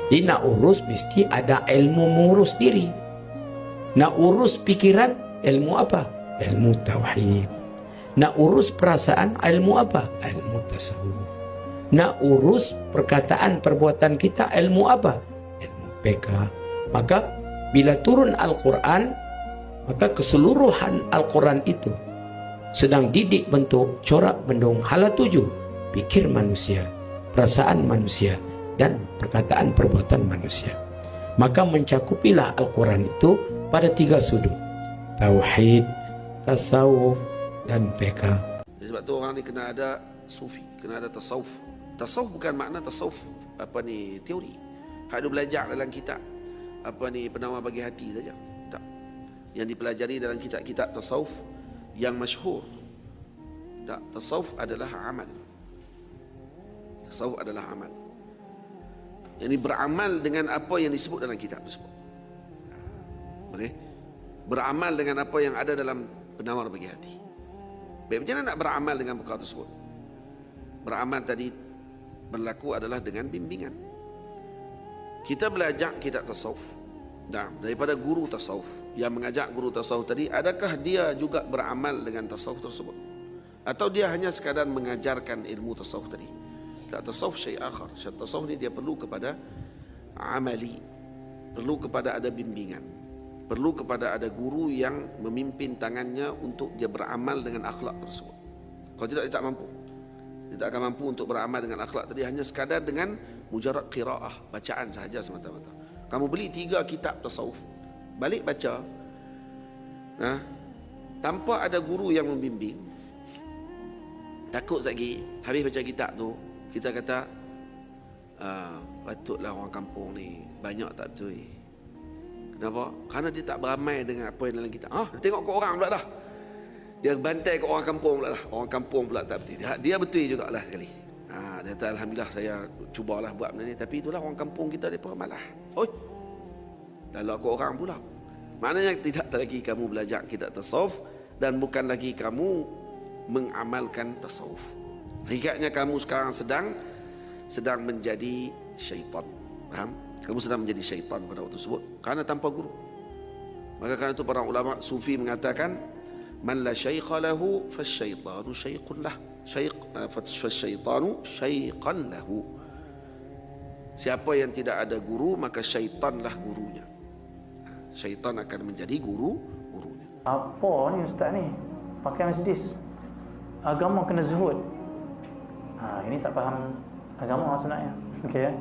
Jadi nak urus mesti ada ilmu mengurus diri. Nak urus pikiran, ilmu apa? Ilmu tauhid. Nak urus perasaan, ilmu apa? Ilmu tasawuf. Nak urus perkataan perbuatan kita, ilmu apa? Ilmu fiqh. Maka bila turun Al-Quran, maka keseluruhan Al-Quran itu sedang didik bentuk corak bendung hala tujuh, pikir manusia, perasaan manusia, dan perkataan perbuatan manusia. Maka mencakupilah Al-Quran itu pada tiga sudut: tauhid, tasawuf, dan fiqh. Sebab tu orang ni kena ada sufi, kena ada tasawuf. Tasawuf bukan makna tasawuf teori. Hak dia belajar dalam kitab penawar bagi hati saja. Tak. Yang dipelajari dalam kitab-kitab tasawuf yang masyhur. Tak, tasawuf adalah amal. Tasawuf adalah amal. Yang ini beramal dengan apa yang disebut dalam kitab tersebut. Boleh? Beramal dengan apa yang ada dalam penawar bagi hati. Baik, macam mana nak beramal dengan perkara tersebut? Beramal tadi berlaku adalah dengan bimbingan. Kita belajar kitab tasawuf daripada guru tasawuf yang mengajak guru tasawuf tadi, adakah dia juga beramal dengan tasawuf tersebut? Atau dia hanya sekadar mengajarkan ilmu tasawuf tadi? Tak, tasawuf syai' akhar. Tasawuf ni dia perlu kepada amali, perlu kepada ada bimbingan, perlu kepada ada guru yang memimpin tangannya untuk dia beramal dengan akhlak tersebut. Kalau tidak, dia tak mampu. Dia tak akan mampu untuk beramal dengan akhlak tadi hanya sekadar dengan mujarad qiraah, bacaan sahaja semata-mata. Kamu beli 3 kitab tasawuf, balik baca, tanpa ada guru yang membimbing, takut lagi habis baca kitab tu kita kata patutlah orang kampung ni banyak tak betul. Kenapa? Kerana dia tak beramai dengan apa yang dalam kitab. Dia tengok ke orang pula dah, dia bantai ke orang kampung pula dah. Orang kampung pula tak betul. Dia betul jugalah sekali. Dia kata alhamdulillah saya cubalah buat benda ni, tapi itulah orang kampung kita depa malah. Oi. Kalau ke orang pula. Maknanya tidak lagi kamu belajar kitab tasawuf dan bukan lagi kamu mengamalkan tasawuf. Hakikatnya kamu sekarang sedang menjadi syaitan. Faham? Kamu sedang menjadi syaitan pada waktu tersebut kerana tanpa guru. Maka kerana itu para ulama sufi mengatakan, man la syaikha lahu fasyaitanu syaiqun lah. Fasyaitanu syaiqan lahu. Siapa yang tidak ada guru, maka syaitanlah gurunya. Syaitan akan menjadi gurunya. Apa ni ustaz ni? Pakai Mercedes. Agama kena zuhud. Ini tak faham agama sebenarnya. Okey ya.